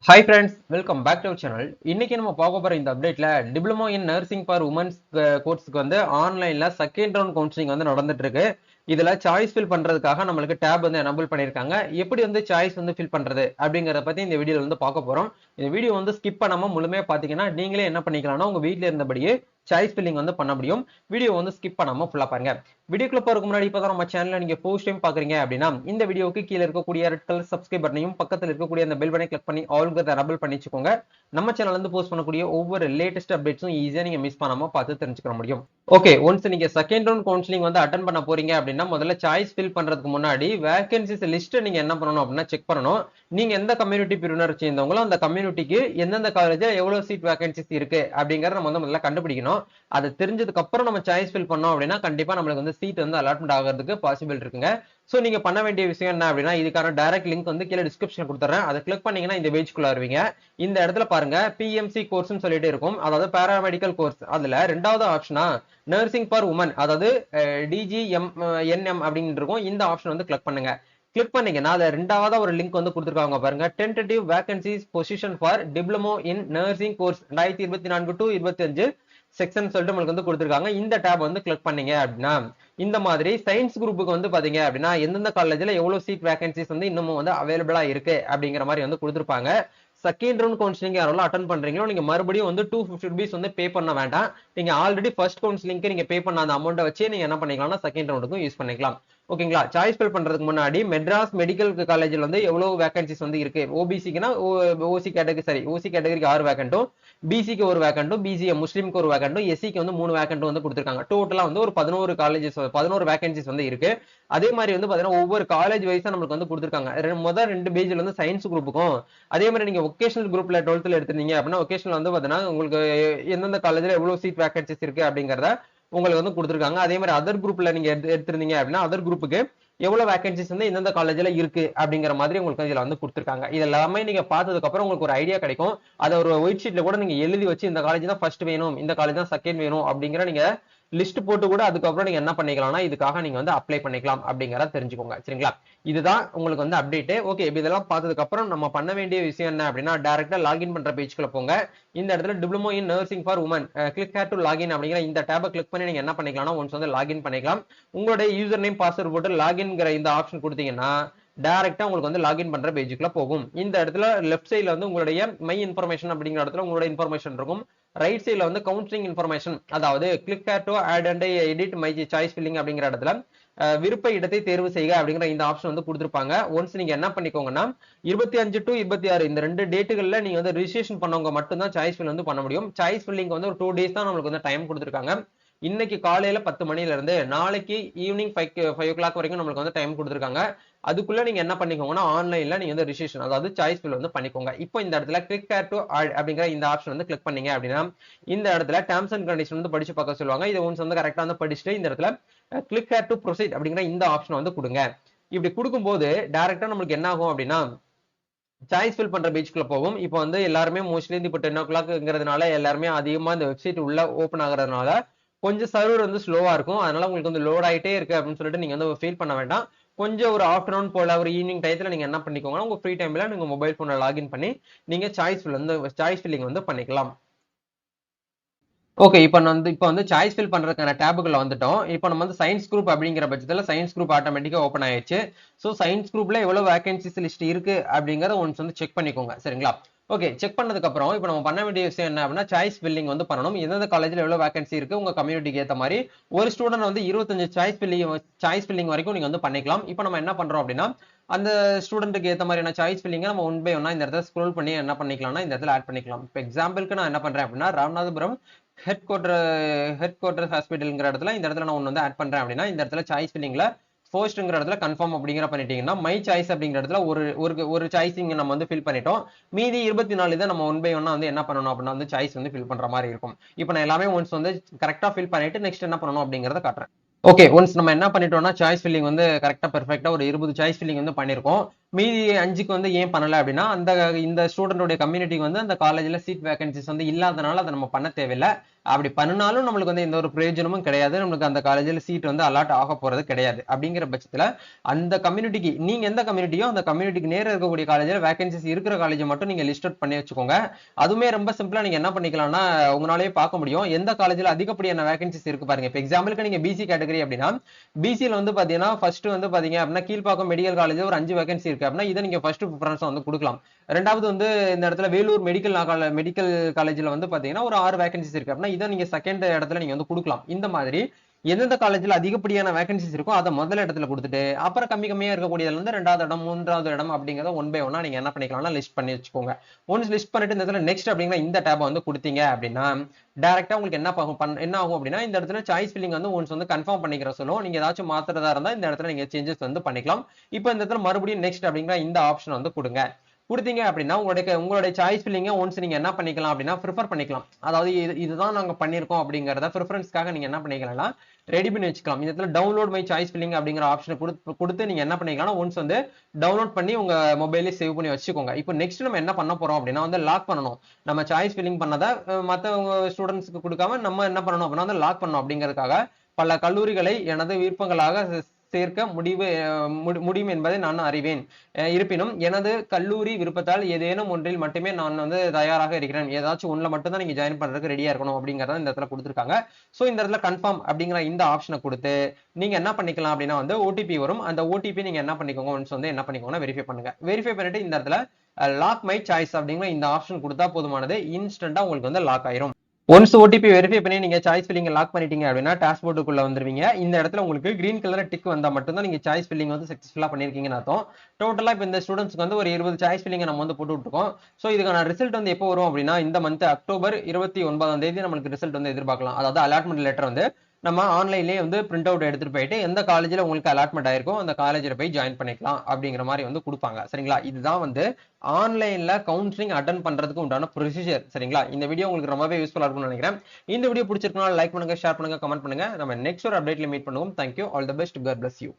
Hi friends, welcome back to our channel. இன்னைக்கு நம்ம பார்க்க போற இந்த அப்டேட்ல diploma in nursing for womens கோர்ஸ்க்கு வந்து ஆன்லைன்ல செகண்ட் ரவுண்ட் கவுன்சிலிங் வந்து நடந்துட்டு இருக்கு. இதுல சாய்ஸ் ஃபில் பண்றதுக்காக நம்மளுக்கு டேப் வந்து எனேபிள் பண்ணிருக்காங்க. எப்படி வந்து சாய்ஸ் வந்து ஃபில் பண்றது அப்படிங்கறத பத்தி இந்த வீடியோல வந்து பார்க்க போறோம். இந்த வீடியோ வந்து ஸ்கிப் பண்ணாம முழுமையா பாத்தீங்கன்னா நீங்களே என்ன பண்ணிக்கலாம்னா உங்க வீட்ல இருந்தபடியே சாய்ஸ் ஃபில்லிங் வந்து பண்ண முடியும். வீடியோ வந்து ஸ்கிப் பண்ணாம ஃபுல்லா பாருங்க. வீடியோக்குள்ள போறதுக்கு முன்னாடி இப்பதான் நம்ம சேனலை நீங்க ஃபர்ஸ்ட் டைம் பாக்குறீங்க அப்படின்னா இந்த வீடியோக்கு கீழே இருக்கக்கூடிய ரெட் கலர் சப்ஸ்கிரைப் பட்டனையும் பக்கத்துல இருக்கக்கூடிய அந்த பெல் பட்டனை கிளிக் பண்ணி ஆல்ங்கிறத எனேபிள் பண்ணி வச்சுக்கோங்க. நம்ம சேனல்ல இருந்து போஸ்ட் பண்ணக்கூடிய ஒவ்வொரு லேட்டஸ்ட் அப்டேட்ஸும் ஈஸியா நீங்க மிஸ் பண்ணாம பார்த்து தெரிஞ்சுக்க முடியும். ஓகே, ஒன்ஸ் நீங்க செகண்ட் ரவுண்ட் கவுன்சிலிங் வந்து அட்டன் பண்ண போறீங்க அப்படின்னா முதல்ல சாய்ஸ் ஃபில் பண்றதுக்கு முன்னாடி வேகன்சிஸ் லிஸ்ட் நீங்க என்ன பண்ணணும் அப்படின்னா செக் பண்ணணும். நீங்க எந்த கம்யூனிட்டி பிரிவினர் சேர்ந்தவங்களோ அந்த கம்யூனிட்டிக்கு எந்தெந்த காலேஜ்ல எவ்வளவு சீட் வேகன்சிஸ் இருக்கு அப்படிங்கறத நம்ம வந்து முதல்ல கண்டுபிடிக்கணும். அது தெரிஞ்சதுக்கு அப்புறம் நம்ம சாய்ஸ் ஃபில் பண்ணோம் அப்படின்னா கண்டிப்பா நம்மளுக்கு வந்து சீட் வந்து அலாட்மெண்ட் ஆகிறதுக்கு பாசிபிள் இருக்குங்க. சோ நீங்க பண்ண வேண்டிய விஷயம் என்ன அப்படின்னா இதுக்கான டைரக்ட் லிங்க் வந்து கீழே டிஸ்கிரிப்ஷன் கொடுத்துறேன். அதை கிளிக் பண்ணீங்கன்னா இந்த பேஜ்க்குள்ள வருவீங்க. இந்த இடத்துல பாருங்க பிஎம்சி கோர்ஸ்னு சொல்லிட்டு இருக்கும், அதாவது பாராமெடிக்கல் கோர்ஸ். அதுல ரெண்டாவது ஆப்ஷனா நர்சிங் ஃபார் உமன், அதாவது டிஜிஎன்எம் அப்படின்னு இருக்கும். இந்த ஆப்ஷன் வந்து கிளிக் பண்ணுங்க. கிளிக் பண்ணீங்கன்னா அதை ரெண்டாவது ஒரு லிங்க் வந்து கொடுத்துருக்காங்க பாருங்க, tentative vacancies position for diploma in nursing course 2024 to 25 section சொல்லிட்டு உங்களுக்கு வந்து கொடுத்துருக்காங்க. இந்த டேப் வந்து கிளிக் பண்ணீங்க அப்படின்னா இந்த மாதிரி சயின்ஸ் குரூப்புக்கு வந்து பாத்தீங்க அப்படின்னா எந்தெந்த காலேஜ்ல எவ்வளவு சீட் வேகன்சிஸ் வந்து இன்னமும் வந்து அவைலபிளா இருக்கு அப்படிங்கிற மாதிரி வந்து கொடுத்துருப்பாங்க. செகண்ட் ரவுண்ட் கவுன்சிலிங் யாரெல்லாம் அட்டன் பண்றீங்களோ நீங்க மறுபடியும் வந்து 250 rupees வந்து பே பண்ண வேண்டாம். நீங்க ஆல்ரெடி ஃபர்ஸ்ட் கவுன்சிலிங்க்கு நீங்க பே பண்ண அந்த அமௌண்ட்டை வச்சு நீங்க என்ன பண்ணிக்கலாம்னா செகண்ட் ரவுண்டுக்கும் யூஸ் பண்ணிக்கலாம். ஓகேங்களா? சாய்ஸ் ஃபில் பண்றதுக்கு முன்னாடி மெட்ராஸ் மெடிக்கல் காலேஜ்ல வந்து எவ்வளவு வேகன்சிஸ் வந்து இருக்கு, ஓபிசிக்குனா ஓசி கேட்டகரி, சரி ஓசி கேட்டகரிக்கு 6 வேகன்ட்டும், பிசிக்கு ஒரு வேகன்ட்டும், பிசிஏ முஸ்லீமுக்கு ஒரு வேகன்ட்டும், எஸ்சிக்கு வந்து 3 வேகன்ட்டும் வந்து கொடுத்துருக்காங்க. டோட்டலா வந்து ஒரு 11 காலேஜஸ் 11 வேகன்சிஸ் வந்து இருக்கு. அதே மாதிரி வந்து பாத்தீங்கன்னா ஒவ்வொரு காலேஜ் வைஸா நம்மளுக்கு வந்து கொடுத்துருக்காங்க. முதல் 2 பேஜ்ல வந்து சயின்ஸ் குரூப்புக்கும், அதே மாதிரி நீங்க ஒகேஷனல் குரூப்ல 12th எடுத்துருந்தீங்க அப்படின்னா ஒகேஷனல் வந்து பாத்தீங்கன்னா உங்களுக்கு எந்தெந்த காலேஜ்ல எவ்வளவு சீட் வேகன்சிஸ் இருக்கு அப்படிங்கறத உங்களுக்கு வந்து கொடுத்துருக்காங்க. அதே மாதிரி அதர் குரூப்ல நீங்க எடுத்திருந்தீங்க அப்படின்னா அதர் குரூப்புக்கு எவ்வளவு வேகன்சிஸ் வந்து எந்தெந்த காலேஜ்ல இருக்கு அப்படிங்கிற மாதிரி உங்களுக்கு இதுல வந்து கொடுத்துருக்காங்க. இது எல்லாமே நீங்க பார்த்ததுக்கு அப்புறம் உங்களுக்கு ஒரு ஐடியா கிடைக்கும். அதை ஒரு ஒயிட் ஷீட்ல கூட நீங்க எழுதி வச்சு இந்த காலேஜ் தான் ஃபர்ஸ்ட் வேணும், இந்த காலேஜ் தான் செகண்ட் வேணும் அப்படிங்கிற நீங்க லிஸ்ட் போட்டு கூட அதுக்கப்புறம் நீங்க என்ன பண்ணிக்கலாம்னா இதுக்காக நீங்க வந்து அப்ளை பண்ணிக்கலாம் அப்படிங்கறத தெரிஞ்சுக்கோங்க. சரிங்களா? இதுதான் உங்களுக்கு வந்து அப்டேட். ஓகே, இதெல்லாம் பார்த்ததுக்கு அப்புறம் நம்ம பண்ண வேண்டிய விஷயம் என்ன அப்படின்னா டைரக்டா லாகின் பண்ற பேஜ்க்குள்ள போங்க. இந்த இடத்துல diploma in nursing for women click here to login அப்படிங்கிற இந்த டேபை கிளிக் பண்ணி நீங்க என்ன பண்ணிக்கலாம்னா ஒன்ஸ் வந்து லாகின் பண்ணிக்கலாம். உங்களுடைய யூசர் நேம் பாஸ்வேர்ட் போட்டு லாகின்ங்கிற இந்த ஆப்ஷன் கொடுத்தீங்கன்னா டைரக்டா உங்களுக்கு வந்து லாகின் பண்ற பேஜுக்குள்ள போகும். இந்த இடத்துல லெஃப்ட் சைட்ல வந்து உங்களுடைய மை இன்ஃபர்மேஷன் அப்படிங்கிற இடத்துல உங்களோட இன்ஃபர்மேஷன் இருக்கும். ரைட் சைட்ல வந்து கவுன்சிலிங் இன்ஃபர்மேஷன், அதாவது click here to add and edit my choice filling அப்படிங்கிற இடத்துல விருப்ப இடத்தை தேர்வு செய்க அப்படிங்கிற இந்த ஆப்ஷன் வந்து கொடுத்துருப்பாங்க. ஒன்ஸ் நீங்க என்ன பண்ணிக்கோங்கன்னா 25 to 26 இந்த 2 டேட்டுகள்ல நீங்க வந்து ரிஜிஸ்ட்ரேஷன் பண்ணவங்க மட்டும் தான் சாய்ஸ் ஃபில் வந்து பண்ண முடியும். சாய்ஸ் ஃபில்லிங் வந்து ஒரு 2 days தான் நம்மளுக்கு வந்து டைம் கொடுத்துருக்காங்க. இன்னைக்கு காலையில 10 மணில இருந்து நாளைக்கு ஈவினிங் 5 o'clock வரைக்கும் நம்மளுக்கு வந்து டைம் கொடுத்துருக்காங்க. அதுக்குள்ள நீங்க என்ன பண்ணிக்கோங்கன்னா ஆன்லைன்ல நீங்க வந்து ரிஜிஸ்ட்ரேஷன், அதாவது சாய்ஸ் ஃபில் வந்து பண்ணிக்கோங்க. இப்போ இந்த இடத்துல கிளிக் ஹேர் டு ஆட் அப்படிங்கிற இந்த ஆப்ஷன் வந்து கிளிக் பண்ணீங்க அப்படின்னா இந்த இடத்துல டேர்ம்ஸ் அண்ட் கண்டிஷன் வந்து படிச்சு பார்க்க சொல்லுவாங்க. இதை ஒன்ஸ் வந்து கரெக்டா வந்து படிச்சுட்டு இந்த இடத்துல கிளிக் ஹேர் டு ப்ரொசீட் அப்படிங்கிற இந்த ஆப்ஷன் வந்து கொடுங்க. இப்படி கொடுக்கும்போது டைரக்டா நம்மளுக்கு என்ன ஆகும் அப்படின்னா சாய்ஸ் ஃபில் பண்ற பேஜ்க்குள்ள போகும். இப்போ வந்து எல்லாருமே மோஸ்ட்லி இப்போ 10 o'clockங்கிறதுனால எல்லாருமே அதிகமா இந்த வெப்சைட் உள்ள ஓப்பன் ஆகுறதுனால கொஞ்சம் சர்வர் வந்து ஸ்லோவா இருக்கும். அதனால உங்களுக்கு வந்து லோட் ஆயிட்டே இருக்கு அப்படின்னு சொல்லிட்டு நீங்க வந்து ஃபீல் பண்ண வேண்டாம். கொஞ்சம் ஒரு ஆஃப்டர்நூன் போல ஒரு ஈவினிங் டயத்துல நீங்க என்ன பண்ணிக்கோங்கன்னா உங்க ஃப்ரீ டைம்ல நீங்க மொபைல் போன்ல லாகின் பண்ணி நீங்க சாய்ஸ் ஃபில்லிங் வந்து பண்ணிக்கலாம். ஓகே, இப்போ வந்து சாய்ஸ் ஃபில் பண்றதுக்கான டேபுக்குள்ள வந்துட்டோம். இப்போ நம்ம வந்து சயின்ஸ் குரூப் அப்படிங்கிற பட்சத்துல சயின்ஸ் குரூப் ஆட்டோமேட்டிக்கா ஓப்பன் ஆயிடுச்சு. ஸோ சயின்ஸ் குரூப்ல எவ்வளவு வேகன்சிஸ் லிஸ்ட் இருக்கு அப்படிங்கறத ஒன்ஸ் வந்து செக் பண்ணிக்கோங்க. சரிங்களா? ஓகே, செக் பண்ணதுக்கு அப்புறம் இப்போ நம்ம பண்ண வேண்டிய விஷயம் என்ன அப்படின்னா சாய்ஸ் ஃபில்லிங் வந்து பண்ணணும். எந்தெந்த காலேஜ்ல எவ்வளவு வேகன்சி இருக்கு உங்க கம்யூனிட்டிக்கு ஏத்த மாதிரி ஒரு ஸ்டூடெண்ட் வந்து 25 சாய்ஸ் ஃபில்லிங் வரைக்கும் நீங்க வந்து பண்ணிக்கலாம். இப்போ நம்ம என்ன பண்றோம் அப்படின்னா அந்த ஸ்டூடெண்ட்டுக்கு ஏத்த மாதிரியான சாய்ஸ் ஃபில்லிங்க நம்ம ஒன் பை ஒன்னா இந்த இடத்துல ஸ்க்ரோல் பண்ணி என்ன பண்ணிக்கலாம்னா இந்த இடத்துல ஆட் பண்ணிக்கலாம். இப்போ எக்ஸாம்பிளுக்கு நான் என்ன பண்றேன் அப்படின்னா ராமநாதபுரம் ஹெட் குவார்டர் ஹாஸ்பிட்டல்ங்கிற இடத்துல இந்த இடத்துல நான் ஒன்று வந்து ஆட் பண்றேன் அப்படின்னா இந்த இடத்துல சாய்ஸ் ஃபில்லிங்ல ஃபர்ஸ்ட்ங்கிற இடத்துல கன்ஃபார்ம் அப்படிங்கிற பண்ணிட்டீங்கன்னா மை சாய்ஸ் அப்படிங்கிற இடத்துல ஒரு ஒரு ஒரு சாய்ஸிங் நம்ம வந்து ஃபில் பண்ணிட்டோம். மீதி 24 இதை நம்ம ஒன் பை ஒன்னா வந்து என்ன பண்ணணும் அப்படின்னா வந்து சாய்ஸ் வந்து ஃபில் பண்ற மாதிரி இருக்கும். இப்போ நான் எல்லாமே ஒன்ஸ் வந்து கரெக்டா ஃபில் பண்ணிட்டு நெக்ஸ்ட் என்ன பண்ணணும் அப்படிங்கறத காட்டுறேன். ஓகே, ஒன்ஸ் நம்ம என்ன பண்ணிட்டோம்னா சாய்ஸ் ஃபில்லிங் வந்து கரெக்டா பெர்ஃபெக்ட்டா ஒரு 20 சாய்ஸ் ஃபில்லிங் வந்து பண்ணிருக்கோம். மீதி 5க்கு வந்து ஏன் பண்ணல அப்படின்னா இந்த ஸ்டூடெண்டோட கம்யூனிட்டிக்கு வந்து அந்த காலேஜ்ல சீட் வேகன்சிஸ் வந்து இல்லாதனால அதை நம்ம பண்ண தேவையில்லை. அப்படி பண்ணினாலும் நம்மளுக்கு வந்து எந்த ஒரு பிரயோஜனமும் கிடையாது, நம்மளுக்கு அந்த காலேஜ்ல சீட் வந்து அலாட் ஆக போறது கிடையாது. அப்படிங்கிற பட்சத்துல அந்த கம்யூனிட்டிக்கு நீங்க எந்த கம்யூனிட்டியோ அந்த கம்யூனிட்டிக்கு நேர இருக்கக்கூடிய காலேஜ்ல வேகன்சிஸ் இருக்கிற காலேஜ் மட்டும் நீங்க லிஸ்ட் அவுட் பண்ணி வச்சுக்கோங்க. அதுவுமே ரொம்ப சிம்பிளா நீங்க என்ன பண்ணிக்கலாம்னா உங்களாலேயே பார்க்க முடியும் எந்த காலேஜ்ல அதிகப்படியான வேகன்சிஸ் இருக்கு பாருங்க. இப்போ எக்ஸாம்பிளுக்கு நீங்க பிசி கேட்டகரி அப்படின்னா பிசியில் வந்து பாத்தீங்கன்னா ஃபர்ஸ்ட் வந்து பாத்தீங்க அப்படின்னா கீழ்பாக்கம் மெடிக்கல் காலேஜ் ஒரு 5 வேகன்சி இருக்கு அப்படின்னா இதை நீங்க ஃபர்ஸ்ட் ப்ரிஃபரன்ஸ் வந்து கொடுக்கலாம். ரெண்டாவது வந்து இந்த இடத்துல வேலூர் மெடிக்கல் காலேஜ்ல வந்து பாத்தீங்கன்னா ஒரு 6 வேகன்சிஸ் இருக்கு அப்படின்னா இதை நீங்க செகண்ட் இடத்துல நீங்க வந்து கொடுக்கலாம். இந்த மாதிரி எந்தெந்த காலேஜ்ல அதிகப்படியான வேகன்சிஸ் இருக்கோ அதை முதல் இடத்துல கொடுத்துட்டு அப்புறம் கம்மியா இருக்கக்கூடியதுல இருந்து 2வது இடம் 3வது இடம் அப்படிங்கறத ஒன் பை ஒன்னா நீங்க என்ன பண்ணிக்கலாம்னா லிஸ்ட் பண்ணி வச்சுக்கோங்க. ஒன்ஸ் லிஸ்ட் பண்ணிட்டு இந்த இடத்துல நெக்ஸ்ட் அப்படிங்கிற இந்த டேபை வந்து கொடுத்தீங்க அப்படின்னா டைரக்டா உங்களுக்கு என்ன ஆகும் அப்படின்னா இந்த இடத்துல சாய்ஸ் ஃபில்லிங் வந்து ஒன்ஸ் வந்து கன்ஃபார்ம் பண்ணிக்கிற சொல்லும். நீங்க ஏதாச்சும் மாத்துறதா இருந்தா இந்த இடத்துல நீங்க சேஞ்சஸ் வந்து பண்ணிக்கலாம். இப்போ இந்த இடத்துல மறுபடியும் நெக்ஸ்ட் அப்படிங்கிற இந்த ஆப்ஷன் வந்து கொடுங்க. கொடுத்தீங்க அப்படின்னா உங்களுடைய சாய்ஸ் ஃபில்லிங்க ஒன்ஸ் நீங்க என்ன பண்ணிக்கலாம் அப்படின்னா ப்ரிஃபர் பண்ணிக்கலாம். அதாவது இதுதான் நாங்க பண்ணிருக்கோம் அப்படிங்கறத ப்ரிஃபரன்ஸ்க்காக நீங்க என்ன பண்ணிக்கலாம்னா ரெடி பண்ணி வச்சுக்கலாம். இந்த இடத்துல டவுன்லோட் மை சாய்ஸ் ஃபில்லிங் அப்படிங்கிற ஆப்ஷன் கொடுத்து நீங்க என்ன பண்ணிக்கலாம் ஒன்ஸ் வந்து டவுன்லோட் பண்ணி உங்க மொபைல்ல சேவ் பண்ணி வச்சுக்கோங்க. இப்போ நெக்ஸ்ட் நம்ம என்ன பண்ண போறோம் அப்படின்னா வந்து லாக் பண்ணணும். நம்ம சாய்ஸ் ஃபில்லிங் பண்ணதை மற்ற ஸ்டூடெண்ட்ஸ்க்கு கொடுக்காம நம்ம என்ன பண்ணணும் அப்படின்னா வந்து லாக் பண்ணணும். அப்படிங்கிறதுக்காக பல கல்லூரிகளை எனது விருப்பங்களாக சேர்க்க முடியும் என்பதை நான் அறிவேன். இருப்பினும் எனது கல்லூரி விருப்பத்தால் ஏதேனும் ஒன்றில் மட்டுமே நான் வந்து தயாராக இருக்கிறேன். ஏதாச்சும் ஒண்ணுல மட்டும் தான் நீங்க ஜாயின் பண்றதுக்கு ரெடியா இருக்கணும் அப்படிங்கறத இந்த இடத்துல கொடுத்துருக்காங்க. சோ இந்த இடத்துல கன்ஃபார்ம் அப்படிங்கிற இந்த ஆப்ஷனை கொடுத்து நீங்க என்ன பண்ணிக்கலாம் அப்படின்னா வந்து ஓடிபி வரும். அந்த ஓடிபி நீங்க என்ன பண்ணிக்கோங்க ஒன்ஸ் வந்து என்ன பண்ணிக்கோங்க வெரிஃபை பண்ணுங்க. வெரிஃபை பண்ணிட்டு இந்த இடத்துல லாக் மை சாய்ஸ் அப்படிங்கிற இந்த ஆப்ஷன் கொடுத்தா போதுமானது. இன்ஸ்டன்டா உங்களுக்கு வந்து லாக் ஆயிரும். ஒன்ஸ் ஓடிபி வெரிஃபை பண்ணி நீங்க சாய்ஸ் ஃபில்லிங் லாக் பண்ணிட்டீங்க அப்படின்னா டாஷ்போர்டுக்குள்ள வந்துருவீங்க. இந்த இடத்துல உங்களுக்கு கிரீன் கலர் டிக் வந்தா மட்டும்தான் நீங்க சாய்ஸ் ஃபில்லிங் வந்து சக்சஸ்ஃபுல்லா பண்ணிருக்கீங்கன்னு அர்த்தம். டோட்டலா இப்போ இந்த ஸ்டூடெண்ட்ஸ்க்கு வந்து ஒரு 20 சாய்ஸ் ஃபில்லிங் நம்ம வந்து போட்டு விட்டுருக்கோம். ஸோ இதுக்கான ரிசல்ட் வந்து எப்போ வரும் அப்படின்னா இந்த மந்த் அக்டோபர் 29ஆம் தேதி நம்மளுக்கு ரிசல்ட் வந்து எதிர்பார்க்கலாம். அதாவது அலாட்மெண்ட் லெட்டர் வந்து நம்ம ஆன்லைன்லேயே வந்து பிரிண்ட் அவுட் எடுத்துட்டு போயிட்டு எந்த காலேஜ்ல உங்களுக்கு அலாட்மெண்ட் ஆயிருக்கோ அந்த காலேஜ்ல போய் ஜாயின் பண்ணிக்கலாம் அப்படிங்கிற மாதிரி வந்து கொடுப்பாங்க. சரிங்களா, இதுதான் வந்து ஆன்லைன்ல கவுன்சிலிங் அட்டன் பண்றதுக்கு உண்டான ப்ரொசீஜர். சரிங்களா, இந்த வீடியோ உங்களுக்கு ரொம்பவே யூஸ்ஃபுல்லா இருக்கும்னு நினைக்கிறேன். இந்த வீடியோ பிடிச்சிருக்கனால லைக் பண்ணுங்க, ஷேர் பண்ணுங்க, கமெண்ட் பண்ணுங்க. நம்ம நெக்ஸ்ட் ஒரு அப்டேட்ல மீட் பண்ணுவோம். Thank you, all the best, God bless you.